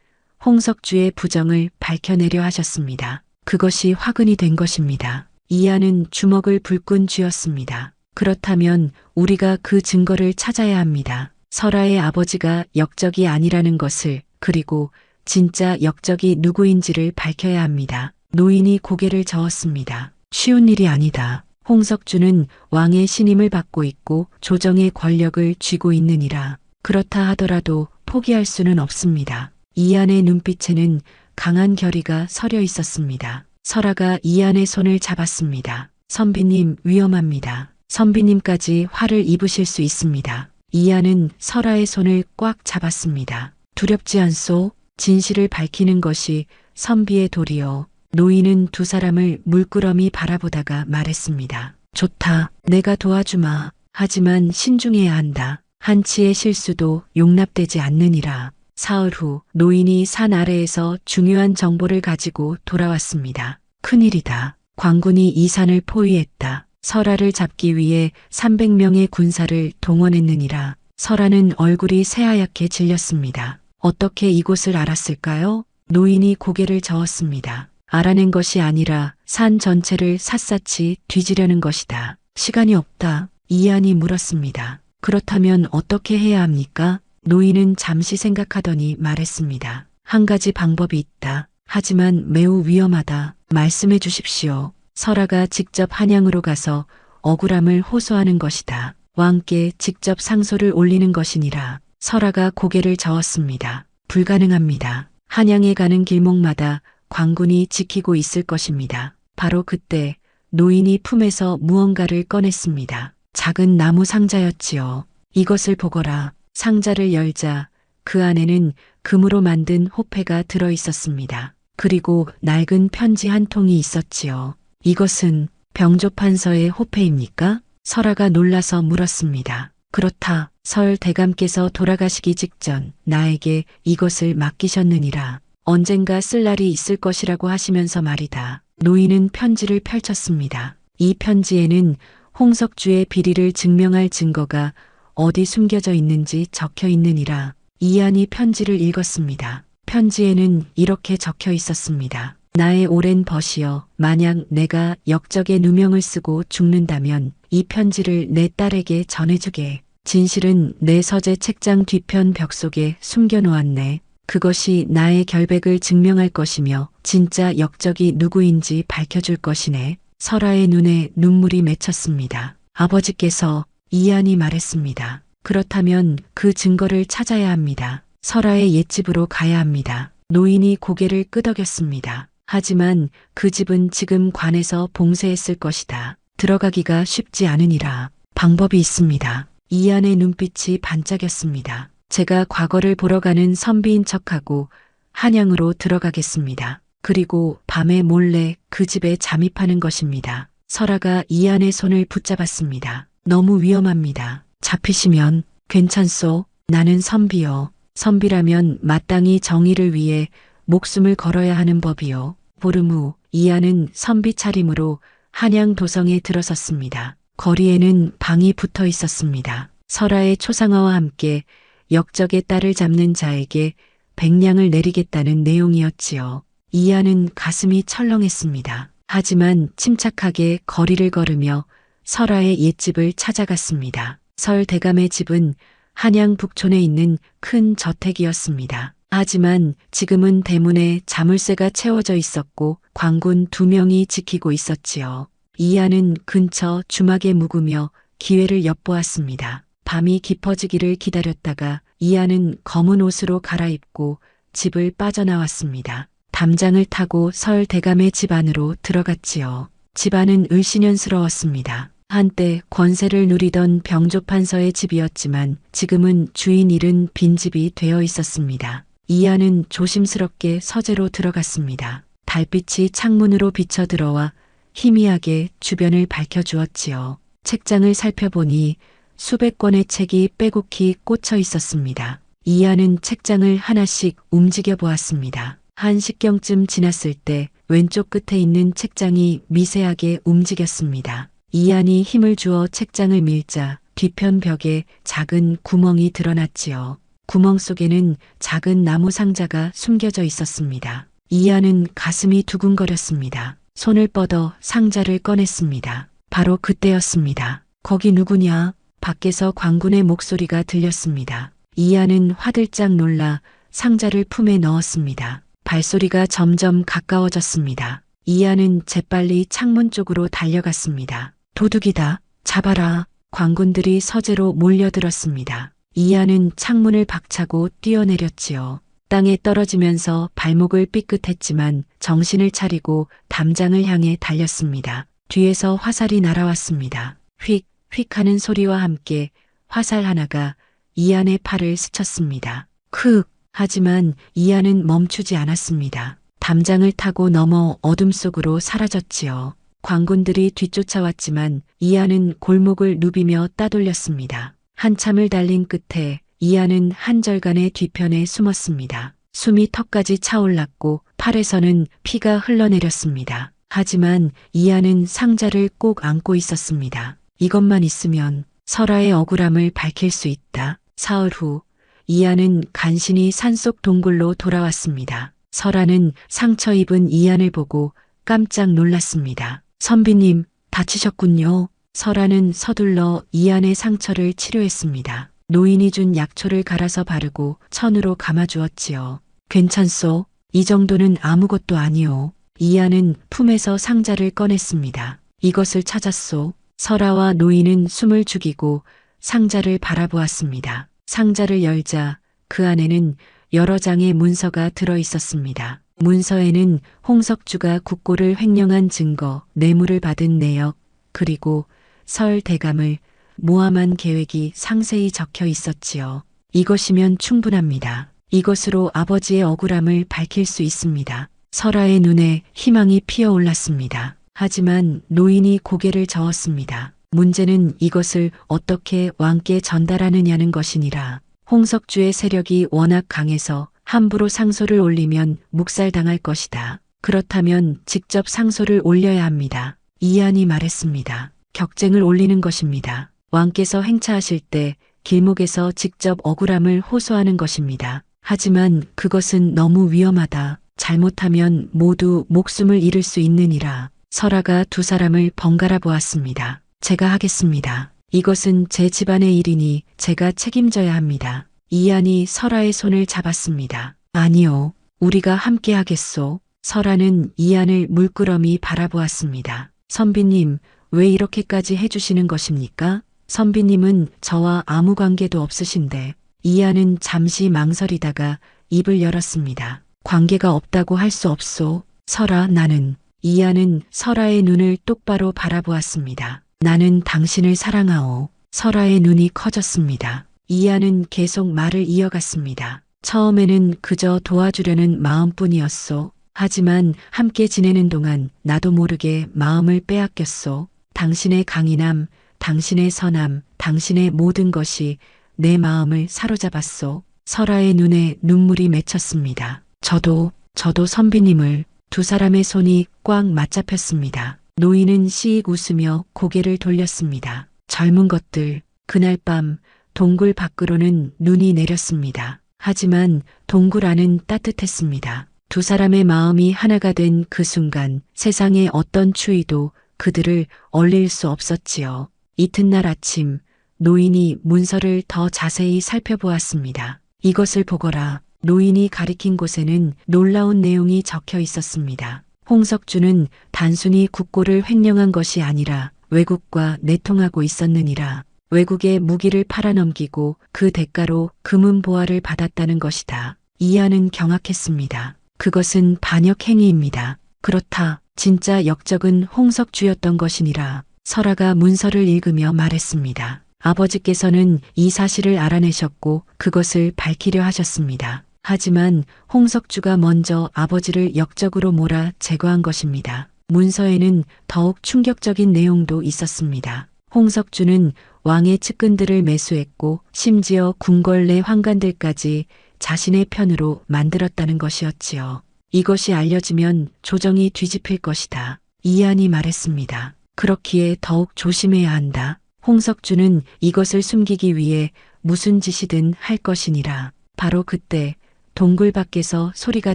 홍석주의 부정을 밝혀내려 하셨습니다. 그것이 화근이 된 것입니다. 이안은 주먹을 불끈 쥐었습니다. 그렇다면 우리가 그 증거를 찾아야 합니다. 설아의 아버지가 역적이 아니라는 것을, 그리고 진짜 역적이 누구인지를 밝혀야 합니다. 노인이 고개를 저었습니다. 쉬운 일이 아니다. 홍석주는 왕의 신임을 받고 있고 조정의 권력을 쥐고 있느니라. 그렇다 하더라도 포기할 수는 없습니다. 이안의 눈빛에는 강한 결의가 서려 있었습니다. 설아가 이안의 손을 잡았습니다. 선비님, 위험합니다. 선비님까지 화를 입으실 수 있습니다. 이안은 설아의 손을 꽉 잡았습니다. 두렵지 않소? 진실을 밝히는 것이 선비의 도리요. 노인은 두 사람을 물끄러미 바라보다가 말했습니다. 좋다. 내가 도와주마. 하지만 신중해야 한다. 한치의 실수도 용납되지 않느니라. 사흘 후 노인이 산 아래에서 중요한 정보를 가지고 돌아왔습니다. 큰일이다. 광군이 이 산을 포위했다. 설아를 잡기 위해 300명의 군사를 동원했느니라. 설아는 얼굴이 새하얗게 질렸습니다. 어떻게 이곳을 알았을까요? 노인이 고개를 저었습니다. 알아낸 것이 아니라 산 전체를 샅샅이 뒤지려는 것이다. 시간이 없다. 이안이 물었습니다. 그렇다면 어떻게 해야 합니까? 노인은 잠시 생각하더니 말했습니다. 한 가지 방법이 있다. 하지만 매우 위험하다. 말씀해 주십시오. 설아가 직접 한양으로 가서 억울함을 호소하는 것이다. 왕께 직접 상소를 올리는 것이니라. 설아가 고개를 저었습니다. 불가능합니다. 한양에 가는 길목마다 광군이 지키고 있을 것입니다. 바로 그때 노인이 품에서 무언가를 꺼냈습니다. 작은 나무 상자였지요. 이것을 보거라. 상자를 열자 그 안에는 금으로 만든 호패가 들어 있었습니다. 그리고 낡은 편지 한 통이 있었지요. 이것은 병조판서의 호패입니까? 설아가 놀라서 물었습니다. 그렇다. 설 대감께서 돌아가시기 직전 나에게 이것을 맡기셨느니라. 언젠가 쓸 날이 있을 것이라고 하시면서 말이다. 노인은 편지를 펼쳤습니다. 이 편지에는 홍석주의 비리를 증명할 증거가 어디 숨겨져 있는지 적혀 있느니라. 이안이 편지를 읽었습니다. 편지에는 이렇게 적혀 있었습니다. 나의 오랜 벗이여, 만약 내가 역적의 누명을 쓰고 죽는다면 이 편지를 내 딸에게 전해주게. 진실은 내 서재 책장 뒤편 벽 속에 숨겨놓았네. 그것이 나의 결백을 증명할 것이며 진짜 역적이 누구인지 밝혀줄 것이네. 설아의 눈에 눈물이 맺혔습니다. 아버지께서 이안이 말했습니다. 그렇다면 그 증거를 찾아야 합니다. 설아의 옛집으로 가야 합니다. 노인이 고개를 끄덕였습니다. 하지만 그 집은 지금 관에서 봉쇄했을 것이다. 들어가기가 쉽지 않으니라. 방법이 있습니다. 이안의 눈빛이 반짝였습니다. 제가 과거를 보러 가는 선비인 척하고 한양으로 들어가겠습니다. 그리고 밤에 몰래 그 집에 잠입하는 것입니다. 설아가 이안의 손을 붙잡았습니다. 너무 위험합니다. 잡히시면 괜찮소? 나는 선비요. 선비라면 마땅히 정의를 위해 목숨을 걸어야 하는 법이요. 보름 후 이안은 선비 차림으로 한양 도성에 들어섰습니다. 거리에는 방이 붙어 있었습니다. 설아의 초상화와 함께 역적의 딸을 잡는 자에게 100냥을 내리겠다는 내용이었지요. 이안은 가슴이 철렁했습니다. 하지만 침착하게 거리를 걸으며 설아의 옛집을 찾아갔습니다. 설 대감의 집은 한양 북촌에 있는 큰 저택이었습니다. 하지만 지금은 대문에 자물쇠가 채워져 있었고 광군 2명이 지키고 있었지요. 이안은 근처 주막에 묵으며 기회를 엿보았습니다. 밤이 깊어지기를 기다렸다가 이안은 검은 옷으로 갈아입고 집을 빠져나왔습니다. 담장을 타고 설 대감의 집 안으로 들어갔지요. 집 안은 을씨년스러웠습니다. 한때 권세를 누리던 병조판서의 집이었지만 지금은 주인 잃은 빈집이 되어 있었습니다. 이하는 조심스럽게 서재로 들어갔습니다. 달빛이 창문으로 비쳐 들어와 희미하게 주변을 밝혀주었지요. 책장을 살펴보니 수백 권의 책이 빼곡히 꽂혀 있었습니다. 이하는 책장을 하나씩 움직여 보았습니다. 한 식경쯤 지났을 때 왼쪽 끝에 있는 책장이 미세하게 움직였습니다. 이한이 힘을 주어 책장을 밀자 뒤편 벽에 작은 구멍이 드러났지요. 구멍 속에는 작은 나무 상자가 숨겨져 있었습니다. 이한은 가슴이 두근거렸습니다. 손을 뻗어 상자를 꺼냈습니다. 바로 그때였습니다. 거기 누구냐? 밖에서 광군의 목소리가 들렸습니다. 이한은 화들짝 놀라 상자를 품에 넣었습니다. 발소리가 점점 가까워졌습니다. 이하는 재빨리 창문 쪽으로 달려갔습니다. 도둑이다. 잡아라. 광군들이 서재로 몰려들었습니다. 이하는 창문을 박차고 뛰어내렸지요. 땅에 떨어지면서 발목을 삐끗했지만 정신을 차리고 담장을 향해 달렸습니다. 뒤에서 화살이 날아왔습니다. 휙, 휙 하는 소리와 함께 화살 하나가 이한의 팔을 스쳤습니다. 크! 하지만 이하는 멈추지 않았습니다. 담장을 타고 넘어 어둠 속으로 사라졌지요. 광군들이 뒤쫓아왔지만 이하는 골목을 누비며 따돌렸습니다. 한참을 달린 끝에 이하는 한절간의 뒤편에 숨었습니다. 숨이 턱까지 차올랐고 팔에서는 피가 흘러내렸습니다. 하지만 이하는 상자를 꼭 안고 있었습니다. 이것만 있으면 설아의 억울함을 밝힐 수 있다. 사흘 후 이하는 간신히 산속 동굴로 돌아왔습니다. 설아는 상처 입은 이한을 보고 깜짝 놀랐습니다. 선비님, 다치셨군요. 설아는 서둘러 이한의 상처를 치료했습니다. 노인이 준 약초를 갈아서 바르고 천으로 감아주었지요. 괜찮소? 이 정도는 아무것도 아니오. 이한은 품에서 상자를 꺼냈습니다. 이것을 찾았소. 설아와 노인은 숨을 죽이고 상자를 바라보았습니다. 상자를 열자 그 안에는 여러 장의 문서가 들어 있었습니다. 문서에는 홍석주가 국고를 횡령한 증거, 뇌물을 받은 내역, 그리고 설 대감을 모함한 계획이 상세히 적혀 있었지요. 이것이면 충분합니다. 이것으로 아버지의 억울함을 밝힐 수 있습니다. 설아의 눈에 희망이 피어올랐습니다. 하지만 노인이 고개를 저었습니다. 문제는 이것을 어떻게 왕께 전달하느냐는 것이니라. 홍석주의 세력이 워낙 강해서 함부로 상소를 올리면 묵살당할 것이다. 그렇다면 직접 상소를 올려야 합니다. 이한이 말했습니다. 격쟁을 올리는 것입니다. 왕께서 행차하실 때 길목에서 직접 억울함을 호소하는 것입니다. 하지만 그것은 너무 위험하다. 잘못하면 모두 목숨을 잃을 수 있느니라. 설아가 두 사람을 번갈아 보았습니다. 제가 하겠습니다. 이것은 제 집안의 일이니 제가 책임져야 합니다. 이한이 설아의 손을 잡았습니다. 아니요, 우리가 함께 하겠소. 설아는 이한을 물끄러미 바라보았습니다. 선비님, 왜 이렇게까지 해주시는 것입니까? 선비님은 저와 아무 관계도 없으신데. 이한은 잠시 망설이다가 입을 열었습니다. 관계가 없다고 할 수 없소. 설아, 나는. 이한은 설아의 눈을 똑바로 바라보았습니다. 나는 당신을 사랑하오. 설아의 눈이 커졌습니다. 이한은 계속 말을 이어갔습니다. 처음에는 그저 도와주려는 마음뿐이었소. 하지만 함께 지내는 동안 나도 모르게 마음을 빼앗겼소. 당신의 강인함, 당신의 선함, 당신의 모든 것이 내 마음을 사로잡았소. 설아의 눈에 눈물이 맺혔습니다. 저도 선비님을. 두 사람의 손이 꽉 맞잡혔습니다. 노인은 씩 웃으며 고개를 돌렸습니다. 젊은 것들, 그날 밤 동굴 밖으로는 눈이 내렸습니다. 하지만 동굴 안은 따뜻했습니다. 두 사람의 마음이 하나가 된 그 순간 세상의 어떤 추위도 그들을 얼릴 수 없었지요. 이튿날 아침 노인이 문서를 더 자세히 살펴보았습니다. 이것을 보거라. 노인이 가리킨 곳에는 놀라운 내용이 적혀 있었습니다. 홍석주는 단순히 국고를 횡령한 것이 아니라 외국과 내통하고 있었느니라. 외국에 무기를 팔아넘기고 그 대가로 금은 보화를 받았다는 것이다. 이하는 경악했습니다. 그것은 반역 행위입니다. 그렇다. 진짜 역적은 홍석주였던 것이니라. 설아가 문서를 읽으며 말했습니다. 아버지께서는 이 사실을 알아내셨고 그것을 밝히려 하셨습니다. 하지만 홍석주가 먼저 아버지를 역적으로 몰아 제거한 것입니다. 문서에는 더욱 충격적인 내용도 있었습니다. 홍석주는 왕의 측근들을 매수했고 심지어 궁궐 내 환관들까지 자신의 편으로 만들었다는 것이었지요. 이것이 알려지면 조정이 뒤집힐 것이다. 이한이 말했습니다. 그렇기에 더욱 조심해야 한다. 홍석주는 이것을 숨기기 위해 무슨 짓이든 할 것이니라. 바로 그때 동굴 밖에서 소리가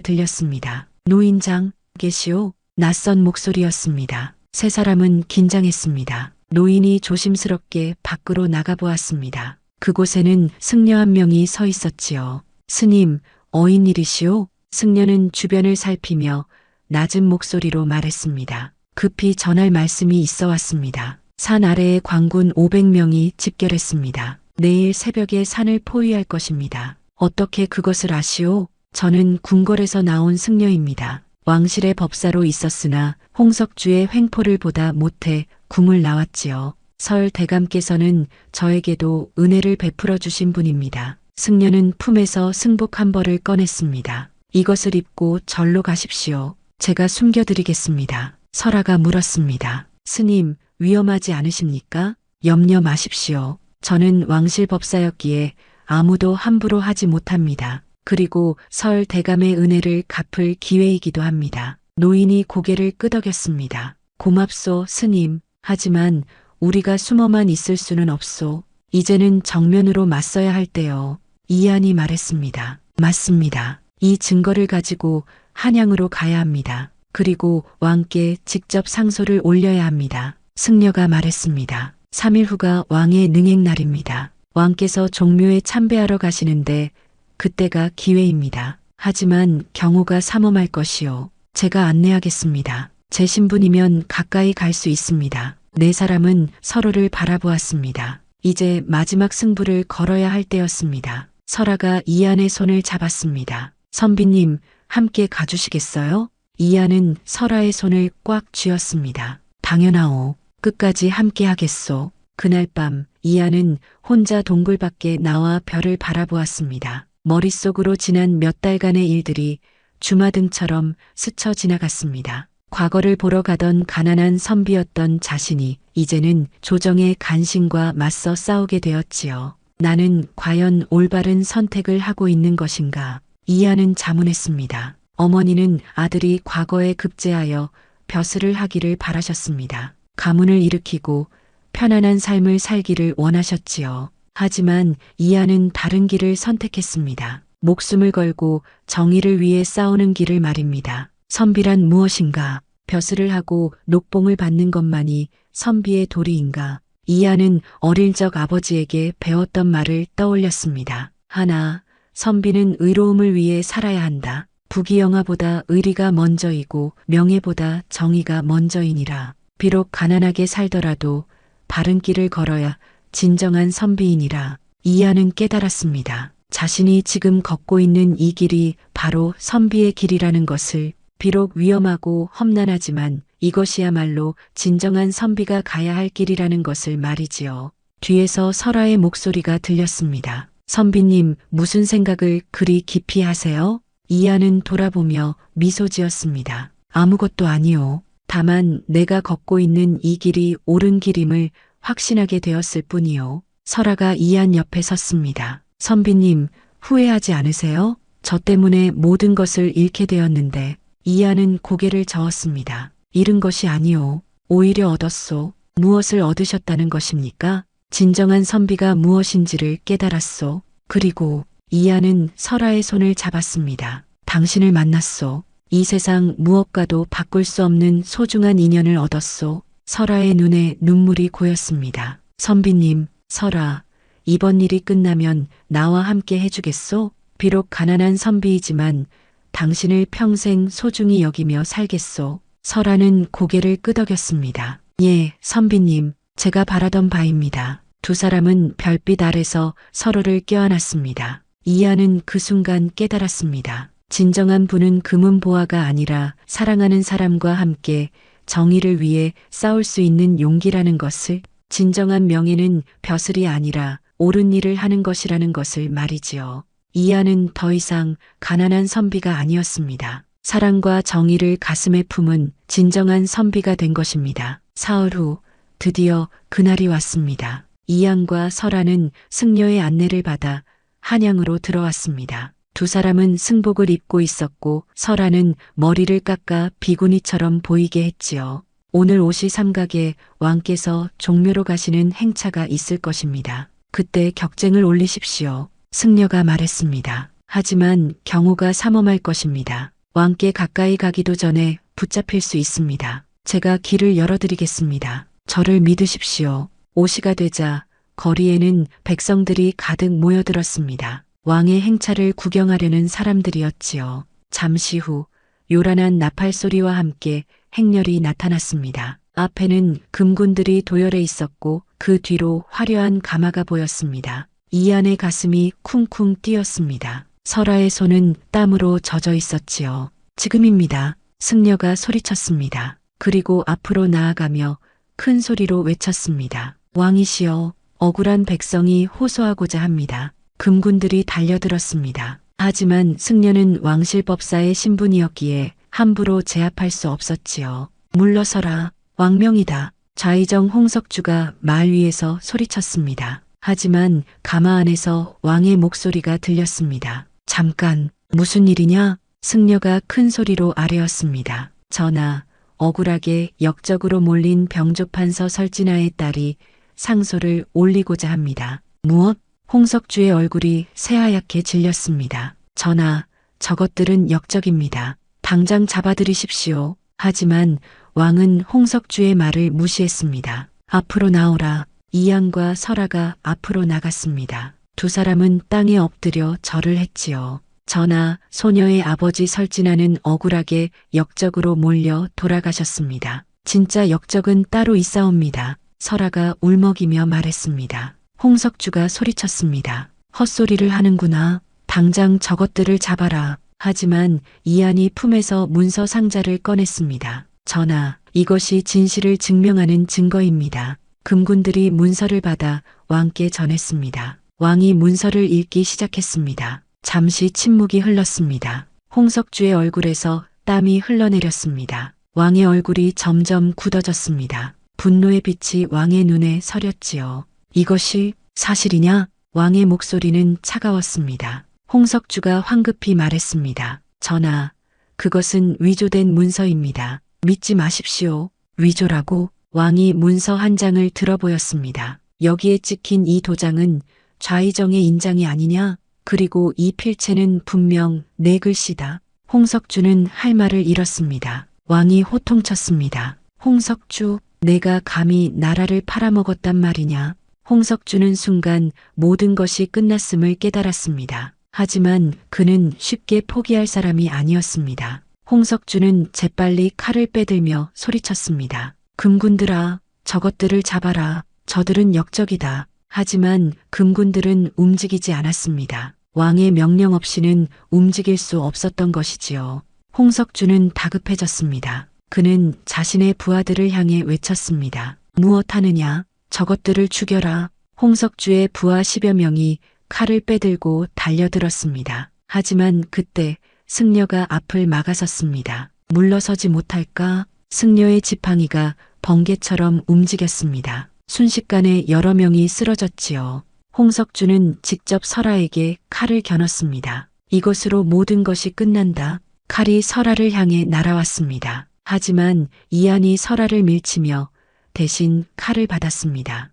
들렸습니다. 노인장 계시오? 낯선 목소리였습니다. 세 사람은 긴장했습니다. 노인이 조심스럽게 밖으로 나가보았습니다. 그곳에는 승려 한 명이 서 있었지요. 스님, 어인일이시오? 승려는 주변을 살피며 낮은 목소리로 말했습니다. 급히 전할 말씀이 있어 왔습니다. 산 아래에 광군 500명이 집결했습니다. 내일 새벽에 산을 포위할 것입니다. 어떻게 그것을 아시오? 저는 궁궐에서 나온 승려입니다. 왕실의 법사로 있었으나 홍석주의 횡포를 보다 못해 궁을 나왔지요. 설 대감께서는 저에게도 은혜를 베풀어 주신 분입니다. 승려는 품에서 승복 한 벌을 꺼냈습니다. 이것을 입고 절로 가십시오. 제가 숨겨드리겠습니다. 설아가 물었습니다. 스님, 위험하지 않으십니까? 염려 마십시오. 저는 왕실 법사였기에 아무도 함부로 하지 못합니다. 그리고 설 대감의 은혜를 갚을 기회이기도 합니다. 노인이 고개를 끄덕였습니다. 고맙소, 스님. 하지만 우리가 숨어만 있을 수는 없소. 이제는 정면으로 맞서야 할 때요. 이한이 말했습니다. 맞습니다. 이 증거를 가지고 한양으로 가야 합니다. 그리고 왕께 직접 상소를 올려야 합니다. 승려가 말했습니다. 3일 후가 왕의 능행날입니다. 왕께서 종묘에 참배하러 가시는데 그때가 기회입니다. 하지만 경호가 삼엄할 것이요. 제가 안내하겠습니다. 제 신분이면 가까이 갈 수 있습니다. 네 사람은 서로를 바라보았습니다. 이제 마지막 승부를 걸어야 할 때였습니다. 설아가 이한의 손을 잡았습니다. 선비님, 함께 가주시겠어요? 이한은 설아의 손을 꽉 쥐었습니다. 당연하오. 끝까지 함께 하겠소. 그날 밤 이한은 혼자 동굴 밖에 나와 별을 바라보았습니다. 머릿속으로 지난 몇 달간의 일들이 주마등처럼 스쳐 지나갔습니다. 과거를 보러 가던 가난한 선비였던 자신이 이제는 조정의 간신과 맞서 싸우게 되었지요. 나는 과연 올바른 선택을 하고 있는 것인가? 이한은 자문했습니다. 어머니는 아들이 과거에 급제하여 벼슬을 하기를 바라셨습니다. 가문을 일으키고 편안한 삶을 살기를 원하셨지요. 하지만 이한은 다른 길을 선택했습니다. 목숨을 걸고 정의를 위해 싸우는 길을 말입니다. 선비란 무엇인가? 벼슬을 하고 녹봉을 받는 것만이 선비의 도리인가? 이한은 어릴 적 아버지에게 배웠던 말을 떠올렸습니다. 하나, 선비는 의로움을 위해 살아야 한다. 부귀영화보다 의리가 먼저이고 명예보다 정의가 먼저이니라. 비록 가난하게 살더라도 바른 길을 걸어야 진정한 선비이니라. 이한은 깨달았습니다. 자신이 지금 걷고 있는 이 길이 바로 선비의 길이라는 것을. 비록 위험하고 험난하지만 이것이야말로 진정한 선비가 가야 할 길이라는 것을 말이지요. 뒤에서 설아의 목소리가 들렸습니다. 선비님, 무슨 생각을 그리 깊이 하세요? 이한은 돌아보며 미소 지었습니다. 아무것도 아니요. 다만 내가 걷고 있는 이 길이 옳은 길임을 확신하게 되었을 뿐이요. 설아가 이한 옆에 섰습니다. 선비님, 후회하지 않으세요? 저 때문에 모든 것을 잃게 되었는데. 이한은 고개를 저었습니다. 잃은 것이 아니오. 오히려 얻었소. 무엇을 얻으셨다는 것입니까? 진정한 선비가 무엇인지를 깨달았소. 그리고 이한은 설아의 손을 잡았습니다. 당신을 만났소. 이 세상 무엇과도 바꿀 수 없는 소중한 인연을 얻었소. 설아의 눈에 눈물이 고였습니다. 선비님, 설아, 이번 일이 끝나면 나와 함께 해주겠소? 비록 가난한 선비이지만 당신을 평생 소중히 여기며 살겠소. 설아는 고개를 끄덕였습니다. 예, 선비님, 제가 바라던 바입니다. 두 사람은 별빛 아래서 서로를 껴안았습니다. 이한은 그 순간 깨달았습니다. 진정한 부는 금은보화가 아니라 사랑하는 사람과 함께 정의를 위해 싸울 수 있는 용기라는 것을, 진정한 명예는 벼슬이 아니라 옳은 일을 하는 것이라는 것을 말이지요. 이하는 더 이상 가난한 선비가 아니었습니다. 사랑과 정의를 가슴에 품은 진정한 선비가 된 것입니다. 사흘 후 드디어 그날이 왔습니다. 이양과 설아는 승려의 안내를 받아 한양으로 들어왔습니다. 두 사람은 승복을 입고 있었고 설아는 머리를 깎아 비구니처럼 보이게 했지요. 오늘 옷이 삼각에 왕께서 종묘로 가시는 행차가 있을 것입니다. 그때 격쟁을 올리십시오. 승려가 말했습니다. 하지만 경우가 삼엄할 것입니다. 왕께 가까이 가기도 전에 붙잡힐 수 있습니다. 제가 길을 열어드리겠습니다. 저를 믿으십시오. 오시가 되자 거리에는 백성들이 가득 모여들었습니다. 왕의 행차를 구경하려는 사람들이었지요. 잠시 후 요란한 나팔 소리와 함께 행렬이 나타났습니다. 앞에는 금군들이 도열해 있었고 그 뒤로 화려한 가마가 보였습니다. 이안의 가슴이 쿵쿵 뛰었습니다. 설아의 손은 땀으로 젖어 있었지요. 지금입니다. 승려가 소리쳤습니다. 그리고 앞으로 나아가며 큰 소리로 외쳤습니다. 왕이시여, 억울한 백성이 호소하고자 합니다. 금군들이 달려들었습니다. 하지만 승려는 왕실법사의 신분이었기에 함부로 제압할 수 없었지요. 물러서라, 왕명이다. 좌의정 홍석주가 말 위에서 소리쳤습니다. 하지만 가마 안에서 왕의 목소리가 들렸습니다. 잠깐, 무슨 일이냐? 승려가 큰 소리로 아뢰었습니다. 전하, 억울하게 역적으로 몰린 병조판서 설진아의 딸이 상소를 올리고자 합니다. 무엇? 홍석주의 얼굴이 새하얗게 질렸습니다. 전하, 저것들은 역적입니다. 당장 잡아들이십시오. 하지만 왕은 홍석주의 말을 무시했습니다. 앞으로 나오라. 이양과 설아가 앞으로 나갔습니다. 두 사람은 땅에 엎드려 절을 했지요. 전하, 소녀의 아버지 설진아는 억울하게 역적으로 몰려 돌아가셨습니다. 진짜 역적은 따로 있사옵니다. 설아가 울먹이며 말했습니다. 홍석주가 소리쳤습니다. 헛소리를 하는구나. 당장 저것들을 잡아라. 하지만 이안이 품에서 문서 상자를 꺼냈습니다. 전하, 이것이 진실을 증명하는 증거입니다. 금군들이 문서를 받아 왕께 전했습니다. 왕이 문서를 읽기 시작했습니다. 잠시 침묵이 흘렀습니다. 홍석주의 얼굴에서 땀이 흘러내렸습니다. 왕의 얼굴이 점점 굳어졌습니다. 분노의 빛이 왕의 눈에 서렸지요. 이것이 사실이냐? 왕의 목소리는 차가웠습니다. 홍석주가 황급히 말했습니다. 전하, 그것은 위조된 문서입니다. 믿지 마십시오. 위조라고? 왕이 문서 한 장을 들어보였습니다. 여기에 찍힌 이 도장은 좌의정의 인장이 아니냐? 그리고 이 필체는 분명 내 글씨다. 홍석주는 할 말을 잃었습니다. 왕이 호통쳤습니다. 홍석주, 내가 감히 나라를 팔아먹었단 말이냐? 홍석주는 순간 모든 것이 끝났음을 깨달았습니다. 하지만 그는 쉽게 포기할 사람이 아니었습니다. 홍석주는 재빨리 칼을 빼들며 소리쳤습니다. 금군들아, 저것들을 잡아라. 저들은 역적이다. 하지만 금군들은 움직이지 않았습니다. 왕의 명령 없이는 움직일 수 없었던 것이지요. 홍석주는 다급해졌습니다. 그는 자신의 부하들을 향해 외쳤습니다. 무엇하느냐? 저것들을 죽여라. 홍석주의 부하 10여 명이 칼을 빼들고 달려들었습니다. 하지만 그때 승려가 앞을 막아섰습니다. 물러서지 못할까? 승려의 지팡이가 번개처럼 움직였습니다. 순식간에 여러 명이 쓰러졌지요. 홍석주는 직접 설아에게 칼을 겨눴습니다. 이것으로 모든 것이 끝난다. 칼이 설아를 향해 날아왔습니다. 하지만 이안이 설아를 밀치며 대신 칼을 받았습니다.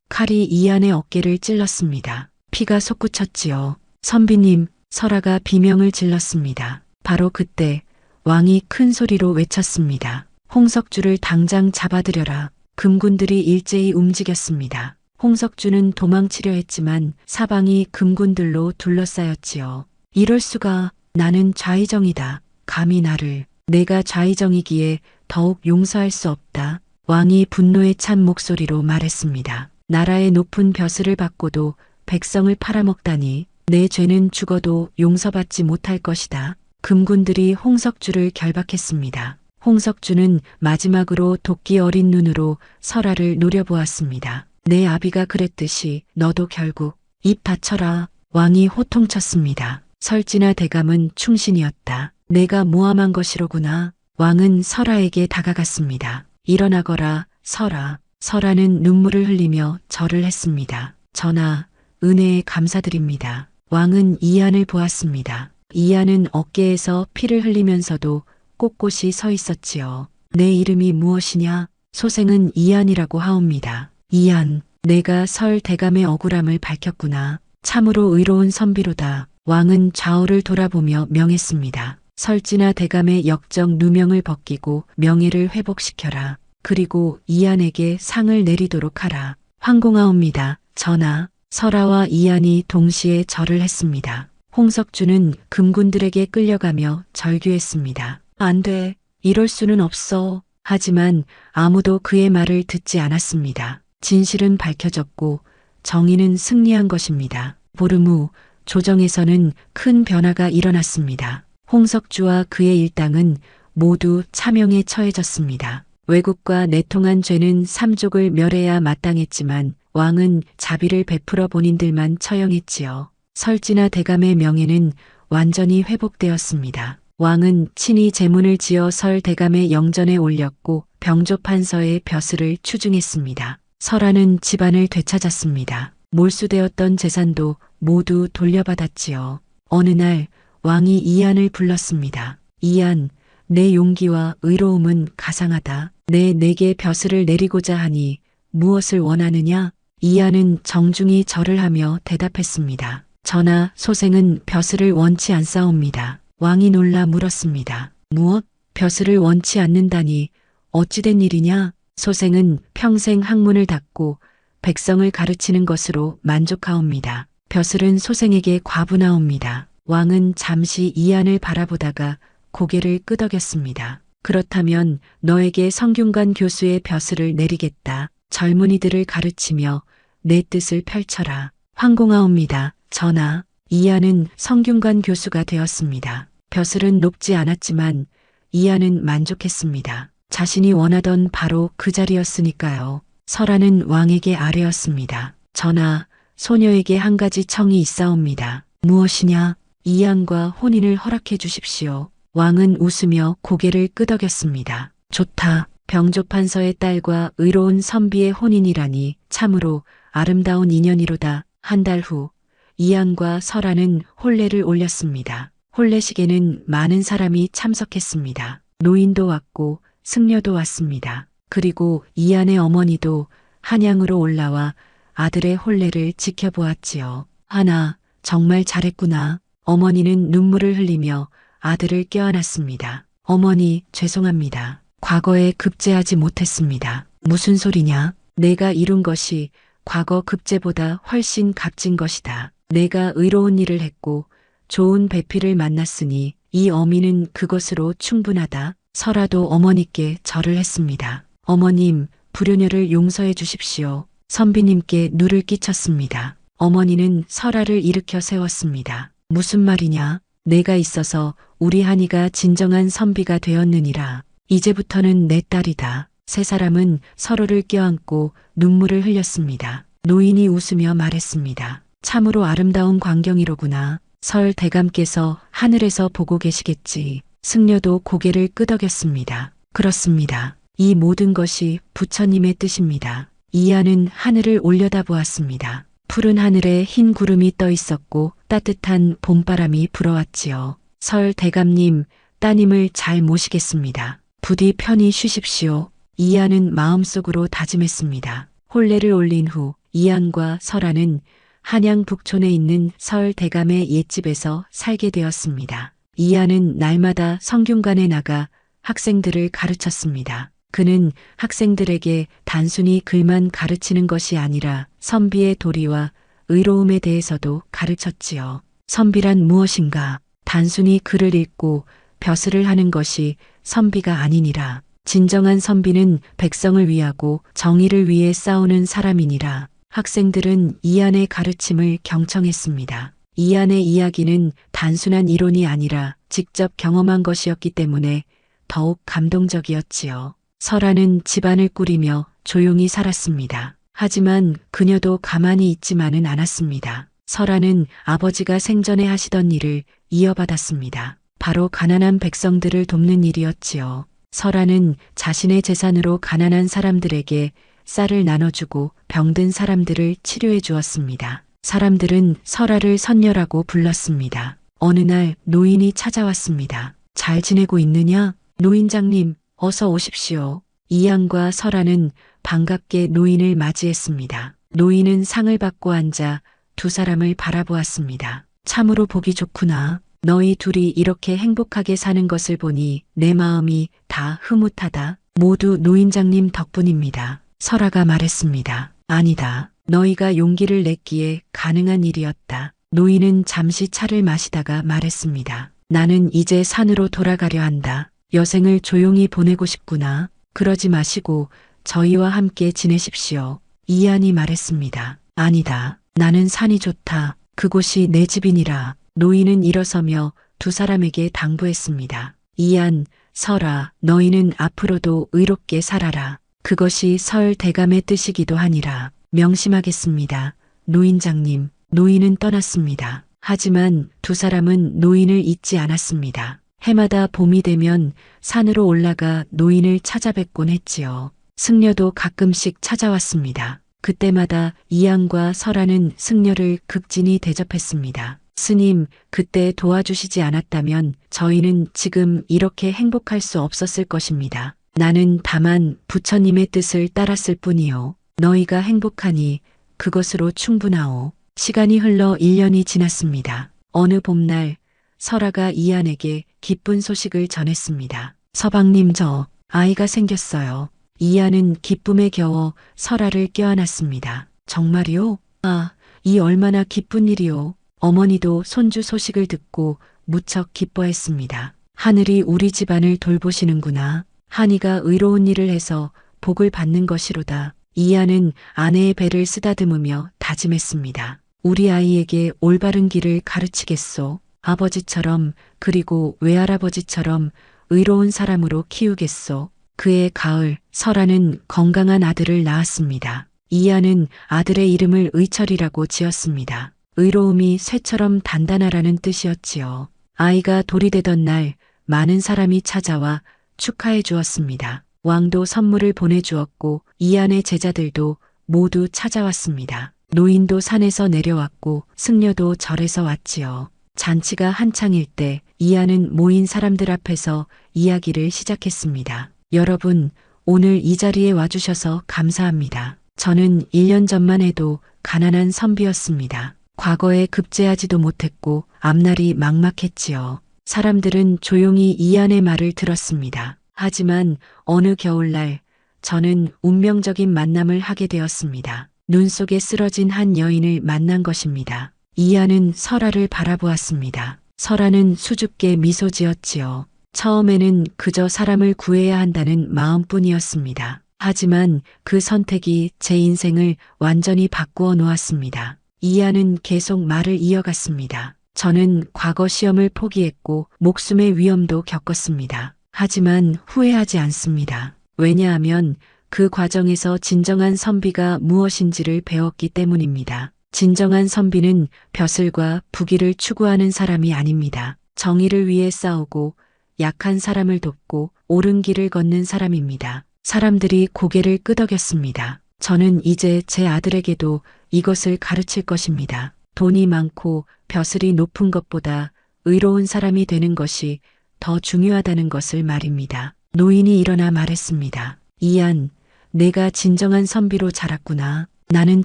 칼이 이안의 어깨를 찔렀습니다. 피가 솟구쳤지요. 선비님, 설아가 비명을 질렀습니다. 바로 그때 왕이 큰 소리로 외쳤습니다. 홍석주를 당장 잡아들여라. 금군들이 일제히 움직였습니다. 홍석주는 도망치려 했지만 사방이 금군들로 둘러싸였지요. 이럴 수가, 나는 좌의정이다. 감히 나를, 내가 좌의정이기에 더욱 용서할 수 없다. 왕이 분노에 찬 목소리로 말했습니다. 나라의 높은 벼슬을 받고도 백성을 팔아먹다니, 내 죄는 죽어도 용서받지 못할 것이다. 금군들이 홍석주를 결박했습니다. 홍석주는 마지막으로 도끼 어린 눈으로 설아를 노려보았습니다. 내 아비가 그랬듯이 너도 결국 입 닫혀라. 왕이 호통쳤습니다. 설진아 대감은 충신이었다. 내가 모함한 것이로구나. 왕은 설아에게 다가갔습니다. 일어나거라, 설아. 설아는 눈물을 흘리며 절을 했습니다. 전하, 은혜에 감사드립니다. 왕은 이안을 보았습니다. 이안은 어깨에서 피를 흘리면서도 꼿꼿이 서 있었지요. 내 이름이 무엇이냐? 소생은 이안이라고 하옵니다. 이안, 내가 설 대감의 억울함을 밝혔구나. 참으로 의로운 선비로다. 왕은 좌우를 돌아보며 명했습니다. 설진아 대감의 역적 누명을 벗기고 명예를 회복시켜라. 그리고 이안에게 상을 내리도록 하라. 황공하옵니다. 전하. 설아와 이안이 동시에 절을 했습니다. 홍석주는 금군들에게 끌려가며 절규했습니다. 안 돼. 이럴 수는 없어. 하지만 아무도 그의 말을 듣지 않았습니다. 진실은 밝혀졌고 정의는 승리한 것입니다. 보름 후 조정에서는 큰 변화가 일어났습니다. 홍석주와 그의 일당은 모두 차명에 처해졌습니다. 왜국과 내통한 죄는 삼족을 멸해야 마땅했지만 왕은 자비를 베풀어 본인들만 처형했지요. 설진아 대감의 명예는 완전히 회복되었습니다. 왕은 친히 제문을 지어 설 대감의 영전에 올렸고 병조판서의 벼슬을 추증했습니다. 설아는 집안을 되찾았습니다. 몰수되었던 재산도 모두 돌려받았지요. 어느 날 왕이 이안을 불렀습니다. 이안, 내 용기와 의로움은 가상하다. 내게 벼슬을 내리고자 하니 무엇을 원하느냐? 이안은 정중히 절을 하며 대답했습니다. 전하, 소생은 벼슬을 원치 않사옵니다. 왕이 놀라 물었습니다. 무엇? 벼슬을 원치 않는다니 어찌된 일이냐? 소생은 평생 학문을 닦고 백성을 가르치는 것으로 만족하옵니다. 벼슬은 소생에게 과분하옵니다. 왕은 잠시 이안을 바라보다가 고개를 끄덕였습니다. 그렇다면 너에게 성균관 교수의 벼슬을 내리겠다. 젊은이들을 가르치며 내 뜻을 펼쳐라. 황공하옵니다. 전하, 이안은 성균관 교수가 되었습니다. 벼슬은 높지 않았지만 이안은 만족했습니다. 자신이 원하던 바로 그 자리였으니까요. 설아는 왕에게 아뢰었습니다. 전하, 소녀에게 한 가지 청이 있사옵니다. 무엇이냐? 이안과 혼인을 허락해 주십시오. 왕은 웃으며 고개를 끄덕였습니다. 좋다. 병조판서의 딸과 의로운 선비의 혼인이라니 참으로 아름다운 인연이로다. 한 달 후 이안과 설아는 혼례를 올렸습니다. 혼례식에는 많은 사람이 참석했습니다. 노인도 왔고 승려도 왔습니다. 그리고 이안의 어머니도 한양으로 올라와 아들의 혼례를 지켜보았지요. 하나, 정말 잘했구나. 어머니는 눈물을 흘리며 아들을 껴안았습니다. 어머니, 죄송합니다. 과거에 급제하지 못했습니다. 무슨 소리냐? 내가 이룬 것이 과거 급제보다 훨씬 값진 것이다. 내가 의로운 일을 했고 좋은 배필을 만났으니 이 어미는 그것으로 충분하다. 설아도 어머니께 절을 했습니다. 어머님, 불효녀를 용서해 주십시오. 선비님께 누를 끼쳤습니다. 어머니는 설아를 일으켜 세웠습니다. 무슨 말이냐? 내가 있어서 우리 한이가 진정한 선비가 되었느니라. 이제부터는 내 딸이다. 세 사람은 서로를 껴안고 눈물을 흘렸습니다. 노인이 웃으며 말했습니다. 참으로 아름다운 광경이로구나. 설 대감께서 하늘에서 보고 계시겠지. 승려도 고개를 끄덕였습니다. 그렇습니다. 이 모든 것이 부처님의 뜻입니다. 이안은 하늘을 올려다보았습니다. 푸른 하늘에 흰 구름이 떠 있었고 따뜻한 봄바람이 불어왔지요. 설 대감님, 따님을 잘 모시겠습니다. 부디 편히 쉬십시오. 이안은 마음속으로 다짐했습니다. 혼례를 올린 후 이안과 설아는 한양 북촌에 있는 설 대감의 옛집에서 살게 되었습니다. 이안은 날마다 성균관에 나가 학생들을 가르쳤습니다. 그는 학생들에게 단순히 글만 가르치는 것이 아니라 선비의 도리와 의로움에 대해서도 가르쳤지요. 선비란 무엇인가? 단순히 글을 읽고 벼슬을 하는 것이 선비가 아니니라. 진정한 선비는 백성을 위하고 정의를 위해 싸우는 사람이니라. 학생들은 이안의 가르침을 경청했습니다. 이안의 이야기는 단순한 이론이 아니라 직접 경험한 것이었기 때문에 더욱 감동적이었지요. 설아는 집안을 꾸리며 조용히 살았습니다. 하지만 그녀도 가만히 있지만은 않았습니다. 설아는 아버지가 생전에 하시던 일을 이어받았습니다. 바로 가난한 백성들을 돕는 일이었지요. 설아는 자신의 재산으로 가난한 사람들에게 쌀을 나눠주고 병든 사람들을 치료해 주었습니다. 사람들은 설아를 선녀라고 불렀습니다. 어느 날 노인이 찾아왔습니다. 잘 지내고 있느냐? 노인장님, 어서 오십시오. 이양과 설아는 반갑게 노인을 맞이했습니다. 노인은 상을 받고 앉아 두 사람을 바라보았습니다. 참으로 보기 좋구나. 너희 둘이 이렇게 행복하게 사는 것을 보니 내 마음이 다 흐뭇하다. 모두 노인장님 덕분입니다. 설아가 말했습니다. 아니다. 너희가 용기를 냈기에 가능한 일이었다. 노인은 잠시 차를 마시다가 말했습니다. 나는 이제 산으로 돌아가려 한다. 여생을 조용히 보내고 싶구나. 그러지 마시고 저희와 함께 지내십시오. 이안이 말했습니다. 아니다. 나는 산이 좋다. 그곳이 내 집이니라. 노인은 일어서며 두 사람에게 당부했습니다. 이안, 설아, 너희는 앞으로도 의롭게 살아라. 그것이 설 대감의 뜻이기도 하니라. 명심하겠습니다. 노인장님. 노인은 떠났습니다. 하지만 두 사람은 노인을 잊지 않았습니다. 해마다 봄이 되면 산으로 올라가 노인을 찾아뵙곤 했지요. 승려도 가끔씩 찾아왔습니다. 그때마다 이양과 설아는 승려를 극진히 대접했습니다. 스님, 그때 도와주시지 않았다면 저희는 지금 이렇게 행복할 수 없었을 것입니다. 나는 다만 부처님의 뜻을 따랐을 뿐이요. 너희가 행복하니 그것으로 충분하오. 시간이 흘러 1년이 지났습니다. 어느 봄날 설아가 이안에게 기쁜 소식을 전했습니다. 서방님, 저 아이가 생겼어요. 이안은 기쁨에 겨워 설아를 껴안았습니다. 정말이요? 아, 이 얼마나 기쁜 일이요. 어머니도 손주 소식을 듣고 무척 기뻐했습니다. 하늘이 우리 집안을 돌보시는구나. 한이가 의로운 일을 해서 복을 받는 것이로다. 이안은 아내의 배를 쓰다듬으며 다짐했습니다. 우리 아이에게 올바른 길을 가르치겠소. 아버지처럼 그리고 외할아버지처럼 의로운 사람으로 키우겠소. 그해 가을 설아는 건강한 아들을 낳았습니다. 이안은 아들의 이름을 의철이라고 지었습니다. 의로움이 쇠처럼 단단하라는 뜻이었지요. 아이가 돌이 되던 날 많은 사람이 찾아와 축하해 주었습니다. 왕도 선물을 보내주었고 이안의 제자들도 모두 찾아왔습니다. 노인도 산에서 내려왔고 승려도 절에서 왔지요. 잔치가 한창일 때 이안은 모인 사람들 앞에서 이야기를 시작했습니다. 여러분, 오늘 이 자리에 와주셔서 감사합니다. 저는 1년 전만 해도 가난한 선비였습니다. 과거에 급제하지도 못했고 앞날이 막막했지요. 사람들은 조용히 이안의 말을 들었습니다. 하지만 어느 겨울날 저는 운명적인 만남을 하게 되었습니다. 눈 속에 쓰러진 한 여인을 만난 것입니다. 이안은 설아를 바라보았습니다. 설아는 수줍게 미소 지었지요. 처음에는 그저 사람을 구해야 한다는 마음뿐이었습니다. 하지만 그 선택이 제 인생을 완전히 바꾸어 놓았습니다. 이안은 계속 말을 이어갔습니다. 저는 과거 시험을 포기했고 목숨의 위험도 겪었습니다. 하지만 후회하지 않습니다. 왜냐하면 그 과정에서 진정한 선비가 무엇인지를 배웠기 때문입니다. 진정한 선비는 벼슬과 부귀를 추구하는 사람이 아닙니다. 정의를 위해 싸우고 약한 사람을 돕고 옳은 길을 걷는 사람입니다. 사람들이 고개를 끄덕였습니다. 저는 이제 제 아들에게도 이것을 가르칠 것입니다. 돈이 많고 벼슬이 높은 것보다 의로운 사람이 되는 것이 더 중요하다는 것을 말입니다. 노인이 일어나 말했습니다. 이안, 내가 진정한 선비로 자랐구나. 나는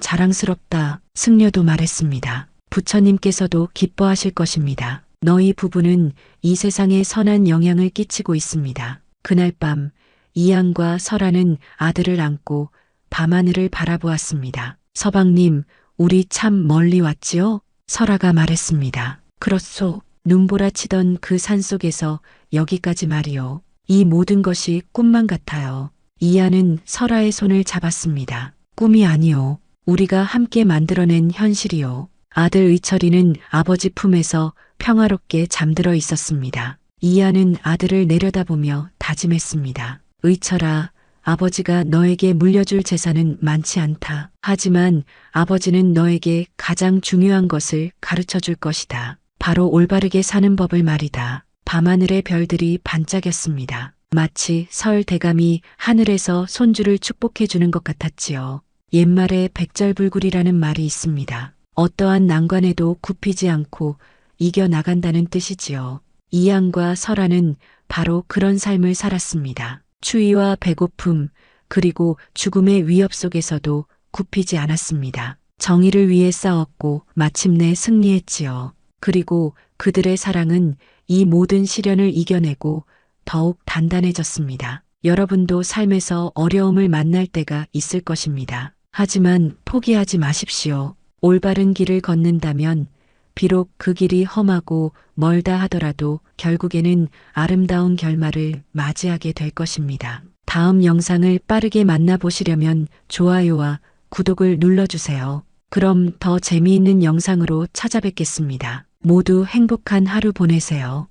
자랑스럽다. 승려도 말했습니다. 부처님께서도 기뻐하실 것입니다. 너희 부부는 이 세상에 선한 영향을 끼치고 있습니다. 그날 밤 이안과 설아는 아들을 안고 밤하늘을 바라보았습니다. 서방님, 우리 참 멀리 왔지요? 설아가 말했습니다. 그렇소. 눈보라치던 그 산속에서 여기까지 말이요. 이 모든 것이 꿈만 같아요. 이안은 설아의 손을 잡았습니다. 꿈이 아니요. 우리가 함께 만들어낸 현실이요. 아들 의철이는 아버지 품에서 평화롭게 잠들어 있었습니다. 이안은 아들을 내려다보며 다짐했습니다. 의철아, 아버지가 너에게 물려줄 재산은 많지 않다. 하지만 아버지는 너에게 가장 중요한 것을 가르쳐 줄 것이다. 바로 올바르게 사는 법을 말이다. 밤하늘의 별들이 반짝였습니다. 마치 설 대감이 하늘에서 손주를 축복해 주는 것 같았지요. 옛말에 백절불굴이라는 말이 있습니다. 어떠한 난관에도 굽히지 않고 이겨나간다는 뜻이지요. 이양과 설아는 바로 그런 삶을 살았습니다. 추위와 배고픔, 그리고 죽음의 위협 속에서도 굽히지 않았습니다. 정의를 위해 싸웠고 마침내 승리했지요. 그리고 그들의 사랑은 이 모든 시련을 이겨내고 더욱 단단해졌습니다. 여러분도 삶에서 어려움을 만날 때가 있을 것입니다. 하지만 포기하지 마십시오. 올바른 길을 걷는다면 비록 그 길이 험하고 멀다 하더라도 결국에는 아름다운 결말을 맞이하게 될 것입니다. 다음 영상을 빠르게 만나보시려면 좋아요와 구독을 눌러주세요. 그럼 더 재미있는 영상으로 찾아뵙겠습니다. 모두 행복한 하루 보내세요.